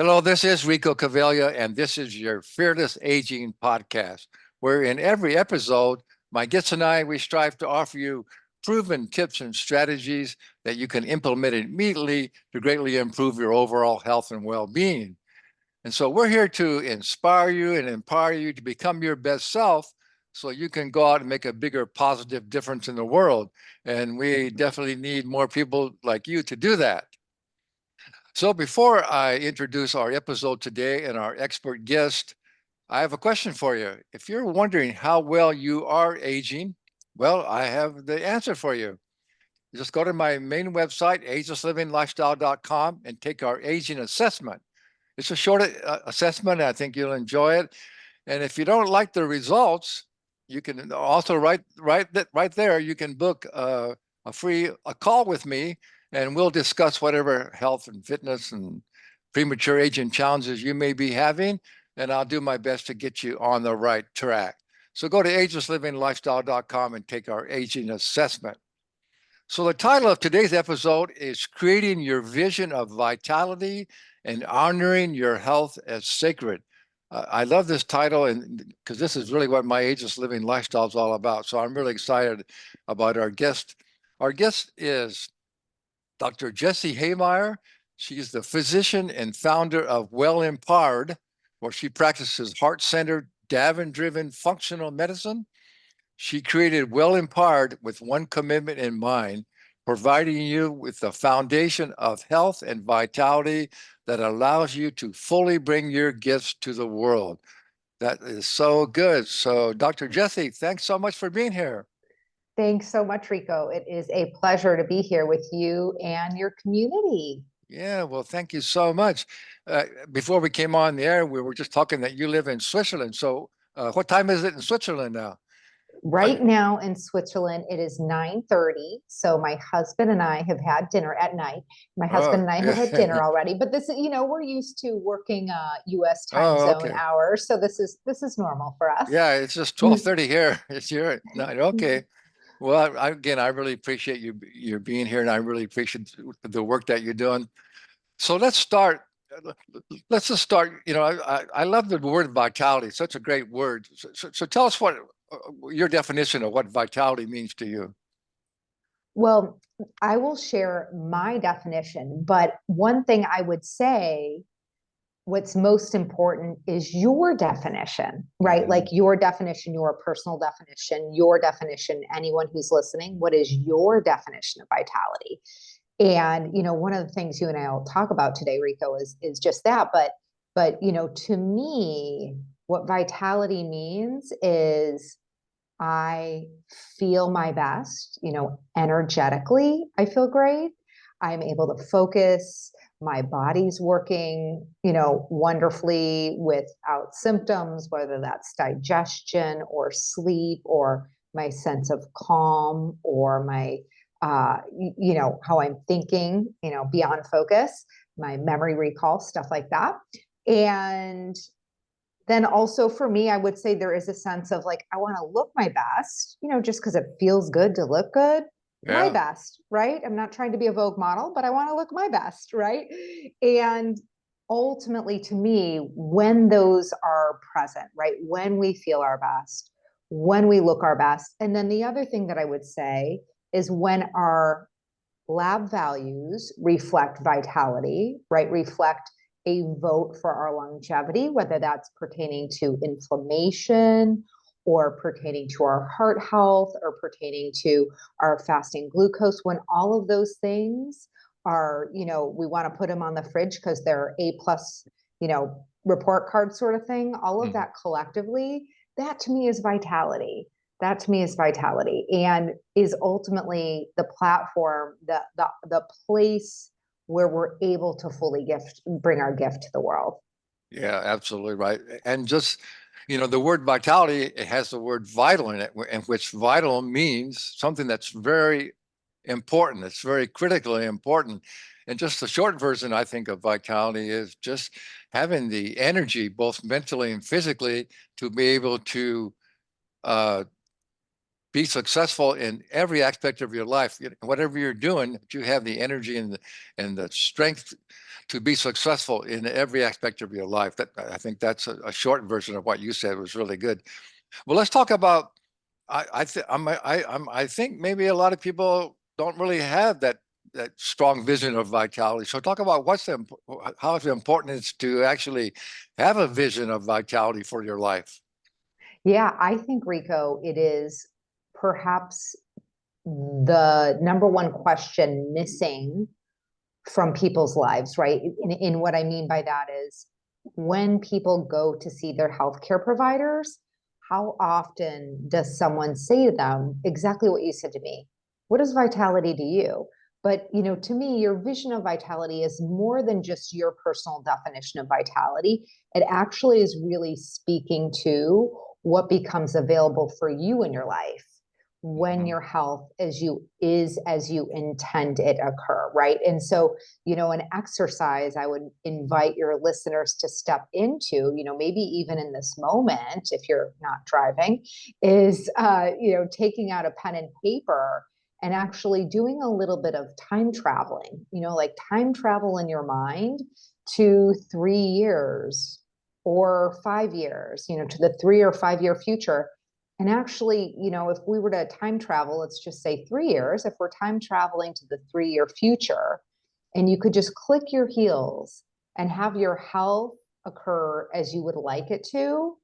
Hello, this is Rico Caveglia, and this is your Fearless Aging podcast, where in every episode, my guests and I, we strive to offer you proven tips and strategies that you can implement immediately to greatly improve your overall health and well-being. And so we're here to inspire you and empower you to become your best self so you can go out and make a bigger positive difference in the world. And we definitely need more people like you to do that. So before I introduce our episode today and our expert guest, I have a question for you. If you're wondering how well you are aging, well, I have the answer for you. Just go to my main website, agelesslivinglifestyle.com, and take our aging assessment. It's a short assessment. And I think you'll enjoy it. And if you don't like the results, you can also right there. You can book a call with me, and we'll discuss whatever health and fitness and premature aging challenges you may be having, and I'll do my best to get you on the right track. So go to agelesslivinglifestyle.com and take our aging assessment. So the title of today's episode is Creating Your Vision of Vitality and Honoring Your Health as Sacred. I love this title, and because this is really what my ageless living lifestyle is all about. So I'm really excited about our guest. Our guest is Dr. Jessie Haymeyer. She's the physician and founder of Well Empowered, where she practices heart-centered, Davin-driven functional medicine. She created Well Empowered with one commitment in mind, providing you with the foundation of health and vitality that allows you to fully bring your gifts to the world. That is so good. So, Dr. Jessie, thanks so much for being here. Thanks so much, Rico. It is a pleasure to be here with you and your community. Yeah, well, thank you so much. Before we came on the air, we were just talking that you live in Switzerland. So, what time is it in Switzerland now? Right now in Switzerland, it is 9:30. So my husband and I have had dinner at night. My husband Oh, and I have had yeah. dinner already, but this is, we're used to working US time Oh, zone okay. hours. So this is normal for us. Yeah, it's just 12:30 here. It's your night. Okay. Well, again, I really appreciate you being here, and I really appreciate the work that you're doing. So let's start. Let's just start. I love the word vitality. It's such a great word. So tell us what your definition of what vitality means to you. Well, I will share my definition, but one thing I would say, what's most important is your definition, right? Mm-hmm. Like your definition, your personal definition, your definition, anyone who's listening, what is your definition of vitality? And one of the things you and I will talk about today, Rico, is just that. But to me, what vitality means is I feel my best, energetically, I feel great. I'm able to focus. My body's working, wonderfully without symptoms, whether that's digestion or sleep or my sense of calm or my, how I'm thinking, beyond focus, my memory recall, stuff like that. And then also for me, I would say there is a sense of like, I want to look my best, just because it feels good to look good, my Yeah. best, right? I'm not trying to be a Vogue model, but I want to look my best, right? And ultimately, to me, when those are present, right? When we feel our best, when we look our best. And then the other thing that I would say is when our lab values reflect vitality, right? Reflect a vote for our longevity, whether that's pertaining to inflammation or pertaining to our heart health or pertaining to our fasting glucose. When all of those things are, we want to put them on the fridge because they're A plus, report card sort of thing, all of Mhm. that collectively, that to me is vitality. That to me is vitality and is ultimately the platform, the place where we're able to fully bring our gift to the world. Yeah, absolutely right. And just, the word vitality, it has the word vital in it, and which vital means something that's very important. It's very critically important. And just the short version, I think, of vitality is just having the energy, both mentally and physically, to be able to uh, be successful in every aspect of your life. Whatever you're doing, you have the energy and the strength to be successful in every aspect of your life. That, I think that's a short version of what you said was really good. Well, let's talk about. I think maybe a lot of people don't really have that strong vision of vitality. So talk about how important it's to actually have a vision of vitality for your life. Yeah, I think, Rico, it is perhaps the number one question missing from people's lives, right? In what I mean by that is when people go to see their healthcare providers, how often does someone say to them exactly what you said to me? What is vitality to you? But to me, your vision of vitality is more than just your personal definition of vitality. It actually is really speaking to what becomes available for you in your life when your health is as you intend it occur, right? And so, an exercise I would invite your listeners to step into, maybe even in this moment, if you're not driving, is taking out a pen and paper and actually doing a little bit of time traveling, like time travel in your mind to 3 years or 5 years, to the 3 or 5 year future. And actually, if we were to time travel, let's just say 3 years, if we're time traveling to the 3 year future, and you could just click your heels and have your health occur as you would like it to,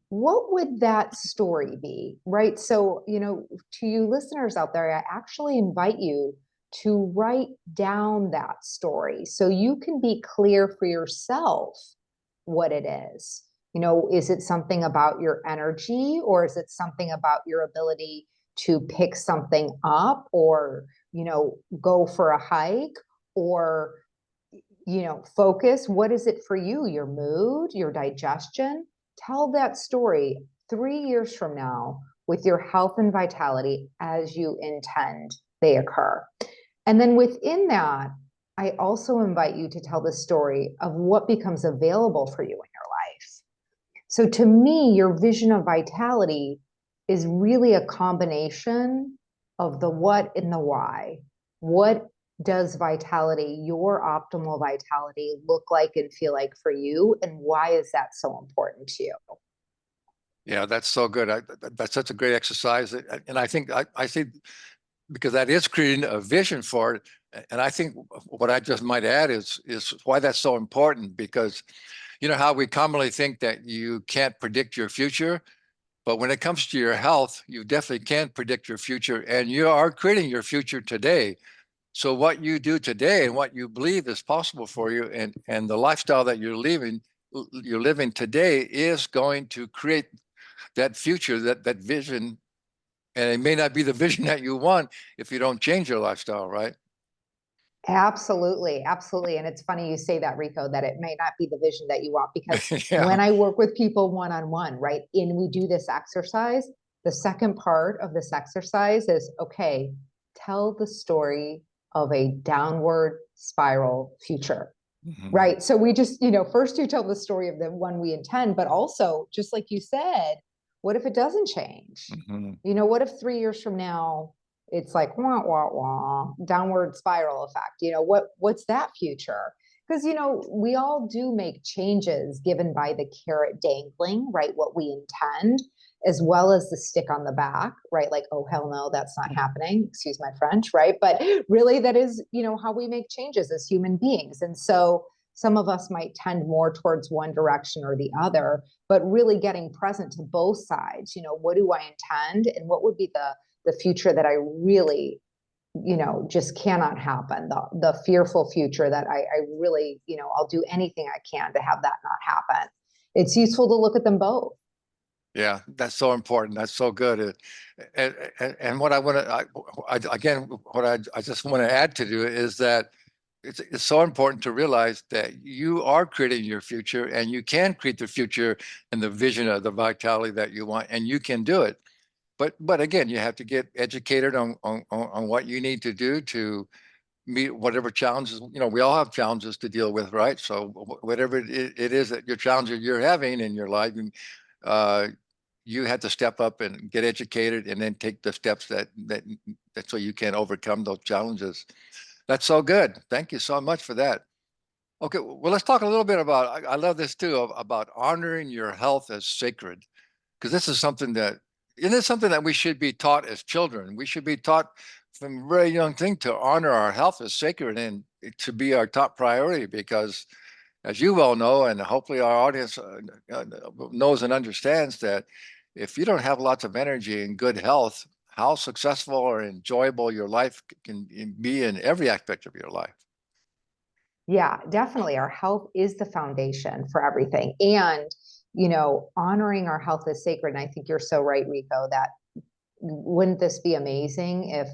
what would that story be? Right. So, to you listeners out there, I actually invite you to write down that story so you can be clear for yourself what it is. Is it something about your energy, or is it something about your ability to pick something up, or, go for a hike, or, focus? What is it for you? Your mood, your digestion? Tell that story 3 years from now with your health and vitality as you intend they occur. And then within that, I also invite you to tell the story of what becomes available for you in your life. So to me, your vision of vitality is really a combination of the what and the why. What does vitality, your optimal vitality, look like and feel like for you? And why is that so important to you? Yeah, that's so good. That's such a great exercise. And I think because that is creating a vision for it. And I think what I just might add is why that's so important, because you know how we commonly think that you can't predict your future, but when it comes to your health, you definitely can predict your future, and you are creating your future today. So what you do today and what you believe is possible for you, and the lifestyle that you're living today is going to create that future, that vision. And it may not be the vision that you want if you don't change your lifestyle, right? Absolutely, absolutely. And it's funny you say that, Rico, that it may not be the vision that you want, because Yeah. when I work with people one on one, right, and we do this exercise, the second part of this exercise is okay, tell the story of a downward spiral future. Mhm. Right. So we just, first you tell the story of the one we intend, but also, just like you said, what if it doesn't change? Mhm. What if 3 years from now it's like wah wah wah, downward spiral effect? What's that future? Because we all do make changes given by the carrot dangling, right? What we intend, as well as the stick on the back, right? Like, oh hell no, that's not happening. Excuse my French, right? But really, that is, how we make changes as human beings. And so some of us might tend more towards one direction or the other, but really getting present to both sides. What do I intend, and what would be the future that I really, just cannot happen, the fearful future that I really, I'll do anything I can to have that not happen. It's useful to look at them both. Yeah, that's so important. That's so good. And what I want to, again, what I just want to add to do is that it's so important to realize that you are creating your future, and you can create the future and the vision of the vitality that you want, and you can do it. But again, you have to get educated on what you need to do to meet whatever challenges. We all have challenges to deal with, right? So whatever it is that your challenges you're having in your life, uh, you had to step up and get educated and then take the steps that so you can overcome those challenges. That's so good. Thank you so much for that. Okay, well, let's talk a little bit about, I love this too, about honoring your health as sacred, because this is something that, and it's something that we should be taught as children. We should be taught from a very young thing to honor our health as sacred and to be our top priority, because as you well know, and hopefully our audience knows and understands that if you don't have lots of energy and good health, how successful or enjoyable your life can be in every aspect of your life. Yeah, definitely. Our health is the foundation for everything. And, honoring our health is sacred. And I think you're so right, Rico, that wouldn't this be amazing if,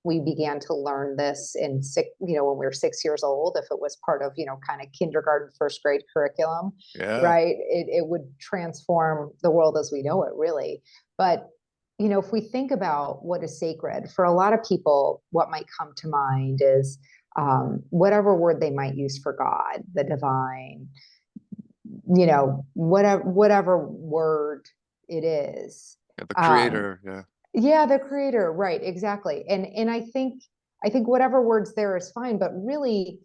we began to learn this in when we were 6 years old, if it was part of, kind of kindergarten, first grade curriculum, Yeah. right? It would transform the world as we know it, really. But, if we think about what is sacred, for a lot of people, what might come to mind is whatever word they might use for God, the divine, whatever word it is. Yeah, the Um, creator. Yeah. yeah, the creator, right, exactly. And I think whatever words there is fine, but really,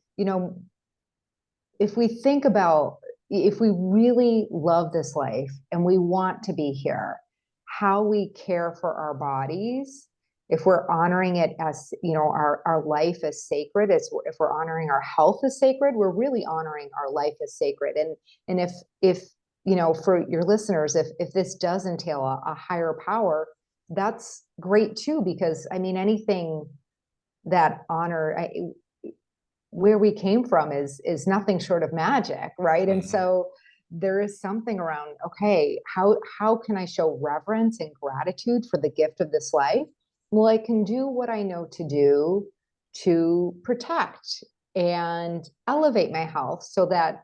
if we think about, if we really love this life and we want to be here, how we care for our bodies, if we're honoring it as, our life is sacred, if we're honoring our health as sacred, we're really honoring our life as sacred. And if for your listeners, if this does entail a higher power, that's great too, because I mean, anything that where we came from is nothing short of magic, right? And Mhm. so there is something around, okay, how can I show reverence and gratitude for the gift of this life? Well, I can do what I know to do to protect and elevate my health so that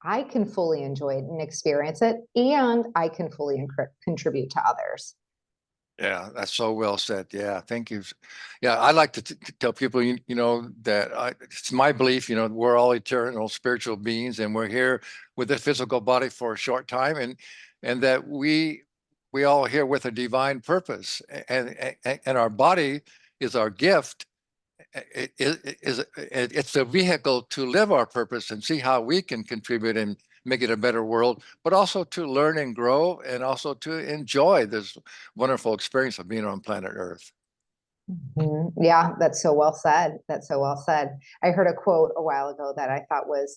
I can fully enjoy it and experience it, and I can fully contribute to others. Yeah, that's so well said. Yeah, thank you. Yeah, I like to tell people, that it's my belief, we're all eternal spiritual beings, and we're here with this physical body for a short time, and that we all here with a divine purpose, and our body is our gift. It's a vehicle to live our purpose and see how we can contribute and make it a better world, but also to learn and grow and also to enjoy this wonderful experience of being on planet Earth. Mhm. Yeah, that's so well said. That's so well said. I heard a quote a while ago that I thought was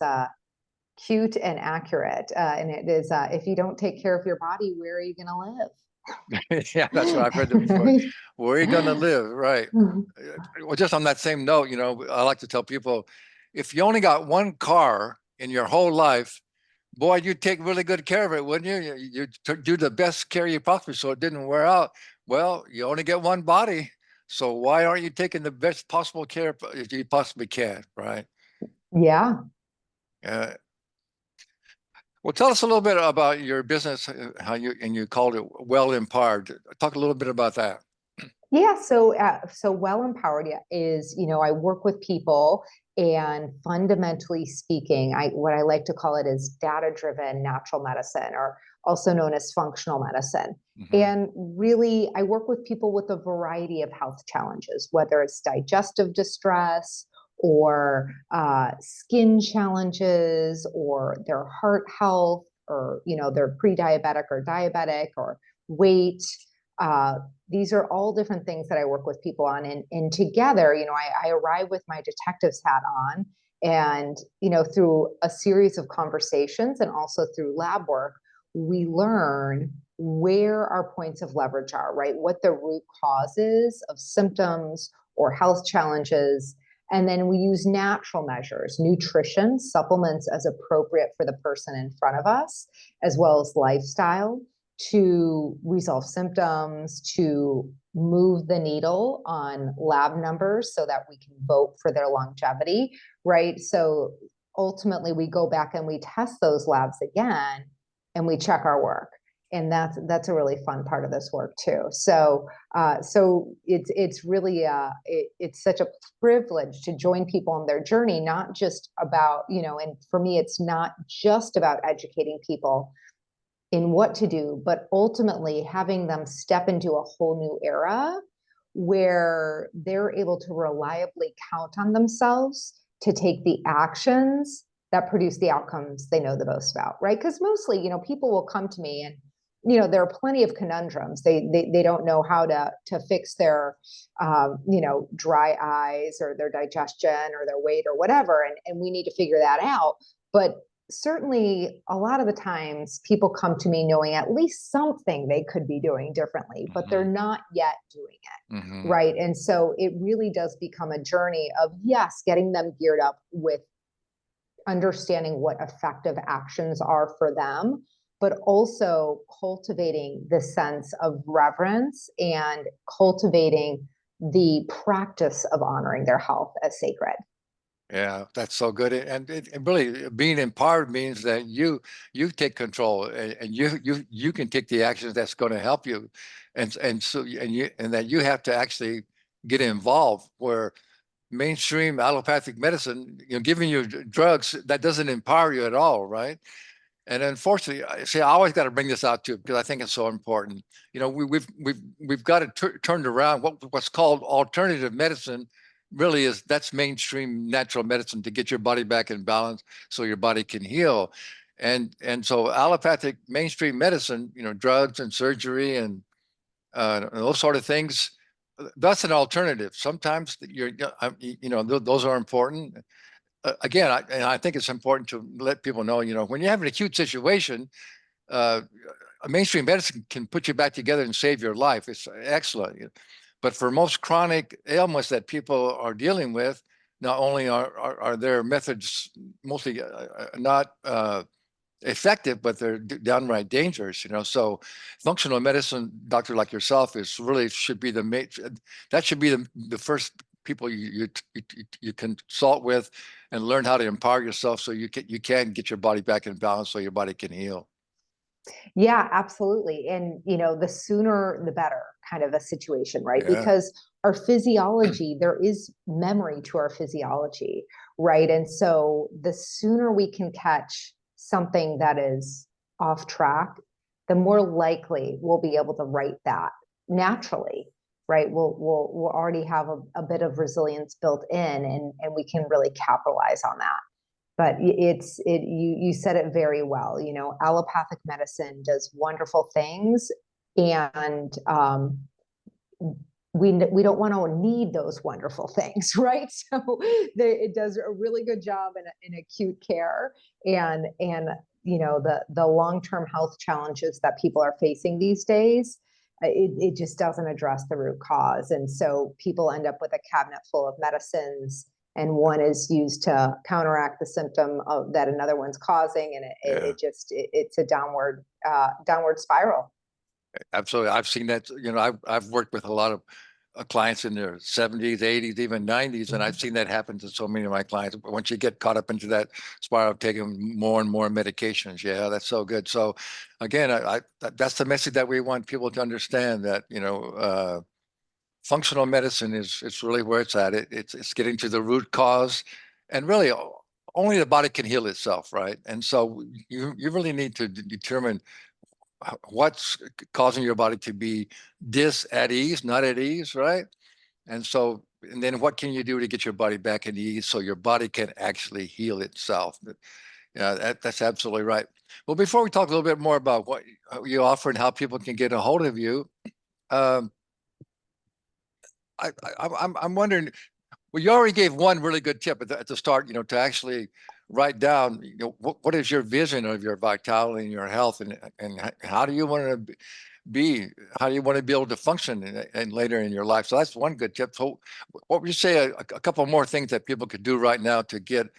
cute and accurate. And it is, if you don't take care of your body, where are you going to Yeah, that's what I've heard live? before. Right? Where are you going to live? Right. Well, just on that same note, I like to tell people, if you only got one car in your whole life, boy, you'd take really good care of it, wouldn't you? You'd do the best care you possibly so it didn't wear out. Well, you only get one body. So why aren't you taking the best possible care you possibly can, right? Yeah. Uh, well, tell us a little bit about your business, how you called it Well Empowered. Talk a little bit about that. Yeah, so well empowered is, I work with people, and fundamentally speaking, what I like to call it is data driven natural medicine, or also known as functional medicine. Hmm. And really, I work with people with a variety of health challenges, whether it's digestive distress or skin challenges, or their heart health, or they're pre-diabetic or diabetic, or weight. Uh, these are all different things that I work with people on. And together, I arrive with my detective's hat on, and, through a series of conversations and also through lab work, we learn where our points of leverage are, right? What the root causes of symptoms or health challenges. And then we use natural measures, nutrition, supplements as appropriate for the person in front of us, as well as lifestyle, to resolve symptoms, to move the needle on lab numbers so that we can vote for their longevity, right? So ultimately, we go back and we test those labs again, and we check our work. And that's a really fun part of this work too. So it's really it's such a privilege to join people on their journey, not just about, and for me, it's not just about educating people. in what to do, but ultimately having them step into a whole new era where they're able to reliably count on themselves to take the actions that produce the outcomes they know the most about, right? Because mostly, people will come to me and, there are plenty of conundrums. They don't know how to fix their, dry eyes or their digestion or their weight or whatever. And we need to figure that out. But certainly a lot of the times people come to me knowing at least something they could be doing differently, but they're not yet doing it. Mm-hmm. Right. And so it really does become a journey of, yes, getting them geared up with understanding what effective actions are for them, but also cultivating the sense of reverence and cultivating the practice of honoring their health as sacred. Yeah, that's so good. And really being empowered means that you take control and you can take the actions that's going to help you. And that you have to actually get involved where mainstream allopathic medicine, giving you drugs, that doesn't empower you at all, right? And unfortunately, see, I always got to bring this out too because I think it's so important. We've got it turned around. What's called alternative medicine really that's mainstream natural medicine to get your body back in balance so your body can heal. And so allopathic mainstream medicine, drugs and surgery and those sort of things, that's an alternative. Sometimes those are important. Again, I think it's important to let people know, when you have an acute situation, uh, a mainstream medicine can put you back together and save your life. It's excellent. But for most chronic ailments that people are dealing with, not only are their methods mostly not effective, but they're downright dangerous, So functional medicine, doctor like yourself, should be that should be the first people you consult with and learn how to empower yourself so you can get your body back in balance so your body can heal. Yeah, absolutely. And, the sooner the better kind of a situation, right? Yeah. Because our physiology, there is memory to our physiology, right? And so the sooner we can catch something that is off track, the more likely we'll be able to right that naturally, right? We'll already have a bit of resilience built in and we can really capitalize on that. But you said it very well. Allopathic medicine does wonderful things, and we don't want to need those wonderful things, right? So it does a really good job in acute care, and the long-term health challenges that people are facing these days. It just doesn't address the root cause, and so people end up with a cabinet full of medicines, and one is used to counteract the symptom that another one's causing, and Yeah. it's a downward spiral. Absolutely. I've seen that, I've worked with a lot of clients in their 70s, 80s, even 90s, and I've seen that happen to so many of my clients. But once you get caught up into that spiral of taking more and more medications, yeah, that's so good. So again, that's the message that we want people to understand, that, functional medicine it's really where it's at. It's getting to the root cause, and really only the body can heal itself, right? And so you really need to determine what's causing your body to be at ease, not at ease, right? And then what can you do to get your body back at ease so your body can actually heal itself? Yeah, that's absolutely right. Well, before we talk a little bit more about what you offer and how people can get a hold of you, um, I'm wondering. Well, you already gave one really good tip at the start, to actually write down, what is your vision of your vitality and your health, and how do you want to be, how do you want to be able to function and later in your life? So that's one good tip. So what would you say a couple more things that people could do right now to get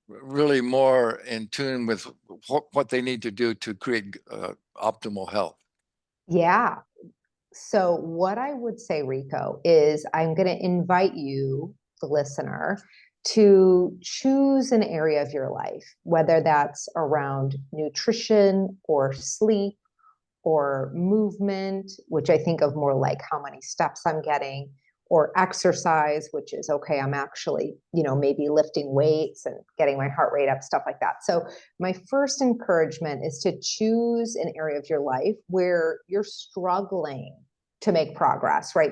really more in tune with what they need to do to create optimal health? Yeah. So what I would say, Rico, is I'm going to invite you, the listener, to choose an area of your life, whether that's around nutrition or sleep or movement, which I think of more like how many steps I'm getting, or exercise, which is okay, I'm actually, maybe lifting weights and getting my heart rate up, stuff like that. So my first encouragement is to choose an area of your life where you're struggling to make progress, right?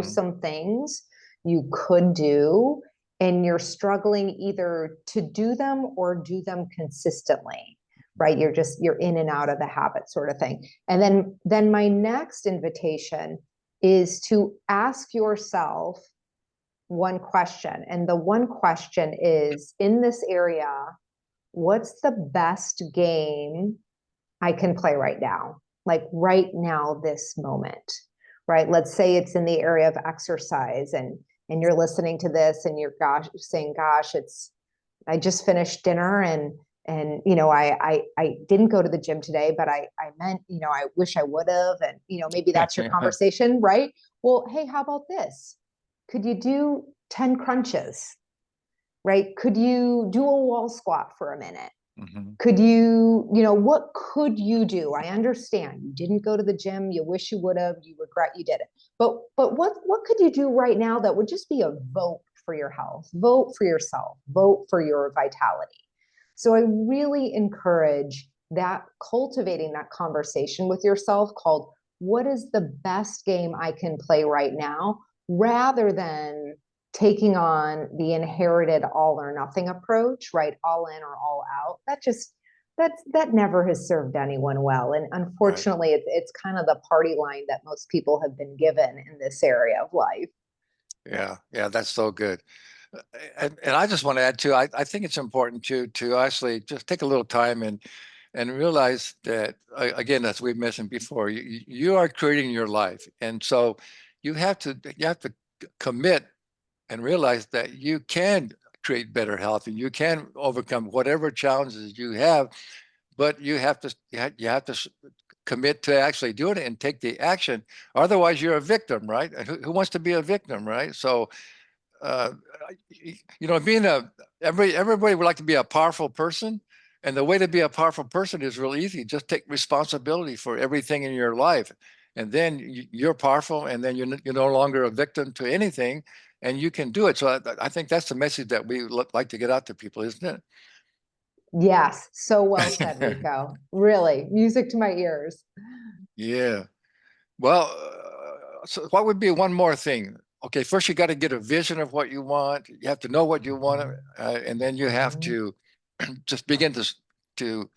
Some things you could do, and you're struggling either to do them or do them consistently, right? You're in and out of the habit, sort of thing. And then my next invitation is to ask yourself one question. And the one question is, in this area, what's the best game I can play right now? Like right now, this moment, right? Let's say it's in the area of exercise, and you're listening to this and you're saying, gosh, I just finished dinner, and I didn't go to the gym today, but I meant, I wish I would have. And maybe that's your conversation, right? Well, hey, how about this? Could you do 10 crunches, right? Could you do a wall squat for a minute? Could what could you do? I understand you didn't go to the gym, you wish you would have, you regret you did it. But what could you do right now that would just be a vote for your health, vote for yourself, vote for your vitality? So I really encourage that, cultivating that conversation with yourself called, what is the best game I can play right now, rather than taking on the inherited all or nothing approach, right? All in or all out. That never has served anyone well. And unfortunately, it's kind of the party line that most people have been given in this area of life. Yeah, that's so good. And I just want to add too, I think it's important to actually just take a little time and realize that, again, as we've mentioned before, you are creating your life. And so you have to commit and realize that you can create better health and you can overcome whatever challenges you have, but you have to commit to actually doing it and take the action. Otherwise, you're a victim, right? And who wants to be a victim, right? So, uh, being everybody would like to be a powerful person. And the way to be a powerful person is real easy. Just take responsibility for everything in your life. And then you're powerful, and then you're no longer a victim to anything, and you can do it. So I think that's the message that we like to get out to people, isn't Yes, so well said, it? Rico. Really, music to my ears. Yeah. Well, so what would be one more thing? Okay, first you got to get a vision of what you want. You have to know what you want, and then you have to just begin to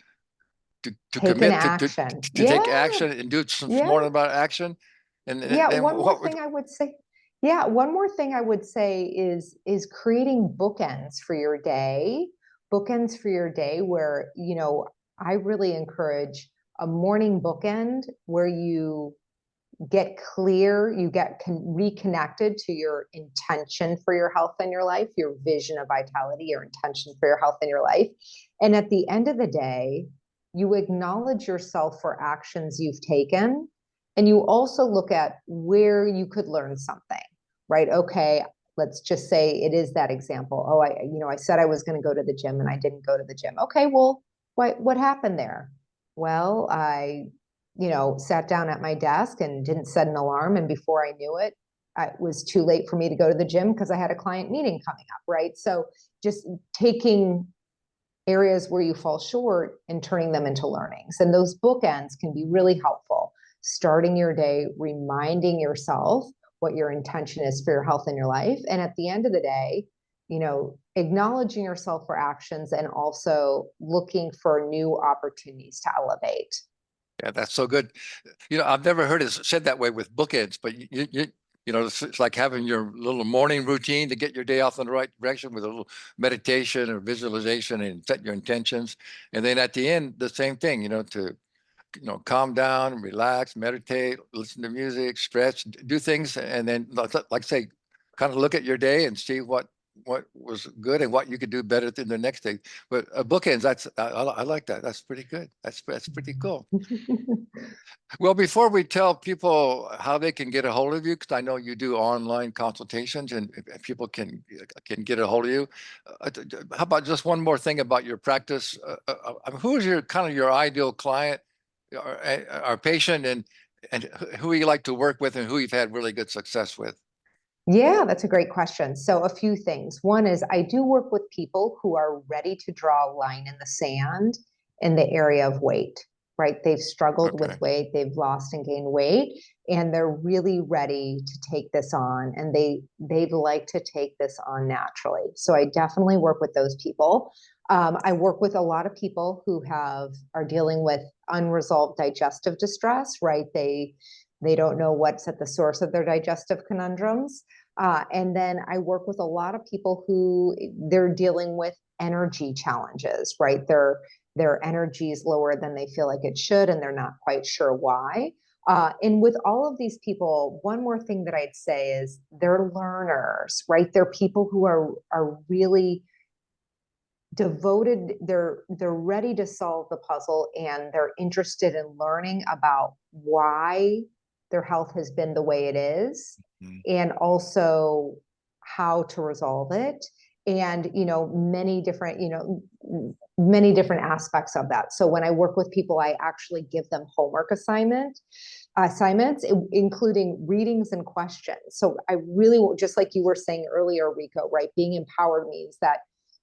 Take an commit action. to take Yeah, action and do some yeah. more about action. Yeah, And one more what would thing I would say. Yeah, one more thing I would say is creating bookends for your day. Bookends for your day where, I really encourage a morning bookend where you get clear, you get reconnected to your intention for your health and your life, your vision of vitality, your intention for your health and your life. And at the end of the day, you acknowledge yourself for actions you've taken. And you also look at where you could learn something, right? Okay, let's just say it is that example. Oh, I said I was going to go to the gym and I didn't go to the gym. Okay, well, what happened there? Well, I sat down at my desk and didn't set an alarm. And before I knew it, it was too late for me to go to the gym because I had a client meeting coming up, right? So just taking areas where you fall short and turning them into learnings. And those bookends can be really helpful. Starting your day, reminding yourself what your intention is for your health and your life. And at the end of the day, acknowledging yourself for actions and also looking for new opportunities to elevate. Yeah, that's so good. I've never heard it said that way with bookends, but it's like having your little morning routine to get your day off in the right direction with a little meditation or visualization and set your intentions. And then at the end, the same thing, to calm down, relax, meditate, listen to music, stretch, do things, and then like say, kind of look at your day and see what was good and what you could do better in the next day. But bookends, I like that. That's pretty good. That's pretty cool. Well, before we tell people how they can get a hold of you, because I know you do online consultations and people can get a hold of you. How about just one more thing about your practice? Who is your ideal client, or patient, and who you like to work with, and who you've had really good success with? Yeah, that's a great question. So, a few things. One is I do work with people who are ready to draw a line in the sand in the area of weight, right? They've struggled Okay. with weight, they've lost and gained weight, and they're really ready to take this on, and they'd like to take this on naturally. So, I definitely work with those people. I work with a lot of people who are dealing with unresolved digestive distress, right? They don't know what's at the source of their digestive conundrums. And then I work with a lot of people who they're dealing with energy challenges, right? Their energy is lower than they feel like it should, and they're not quite sure why. And with all of these people, one more thing that I'd say is they're learners, right? They're people who are really devoted, they're ready to solve the puzzle, and they're interested in learning about why their health has been the way it is, Mhm. and also how to resolve it, and many different aspects of that. So when I work with people, I actually give them homework assignments, including readings and questions. So I really, just like you were saying earlier, Rico, right? Being empowered means that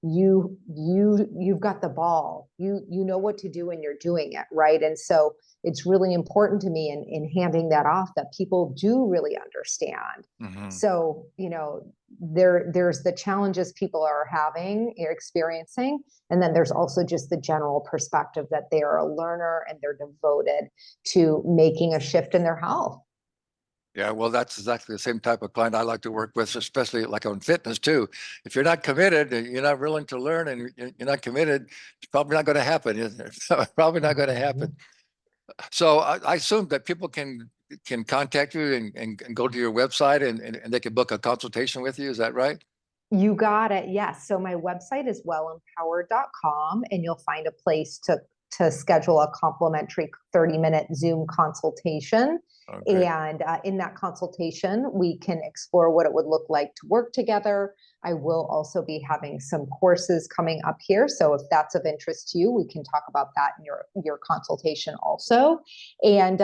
you've got the ball. You know what to do and you're doing it, right? And so it's really important to me in handing that off that people do really understand. Mhm. So, there's the challenges people are having, experiencing, and then there's also just the general perspective that they are a learner and they're devoted to making a shift in their health. Yeah, well, that's exactly the same type of client I like to work with, especially like on fitness too. If you're not committed, you're not willing to learn, and you're not committed, it's probably not going to happen. It's probably not going to happen. So I assume that people can contact you and go to your website and they can book a consultation with you. Is that right? You got it. Yes. So my website is wellempowered.com, and you'll find a place to schedule a complimentary 30-minute Zoom consultation. Okay. And in that consultation, we can explore what it would look like to work together. I will also be having some courses coming up here. So if that's of interest to you, we can talk about that in your consultation also. And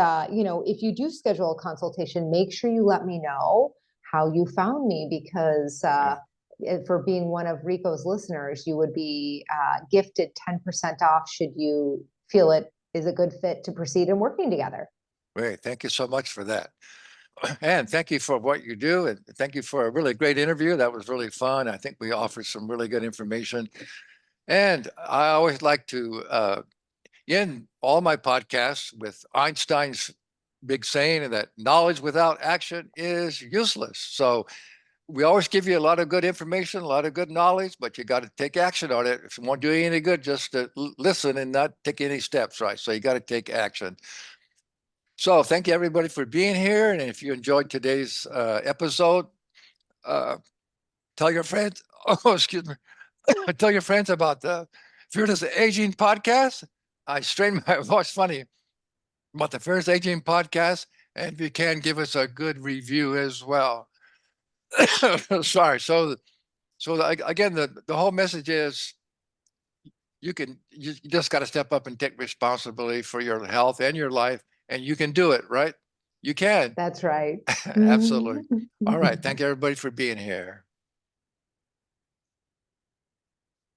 if you do schedule a consultation, make sure you let me know how you found me, because Yeah. for being one of Rico's listeners, you would be gifted 10% off should you feel it is a good fit to proceed in working together. Great. Thank you so much for that. And thank you for what you do. And thank you for a really great interview. That was really fun. I think we offered some really good information. And I always like to end all my podcasts with Einstein's big saying that knowledge without action is useless. So we always give you a lot of good information, a lot of good knowledge, but you got to take action on it. If you won't do you any good, just to listen and not take any steps, right? So you got to take action. So thank you everybody for being here. And if you enjoyed today's episode, uh, tell your friends, oh, excuse me, tell your friends about the Fearless Aging podcast. I strained my voice funny about the Fearless Aging podcast. And if you can, give us a good review as well. Sorry. So again, the whole message is you just got to step up and take responsibility for your health and your life, and you can do it, right? You can. That's right. Absolutely. All right. Thank you everybody for being here.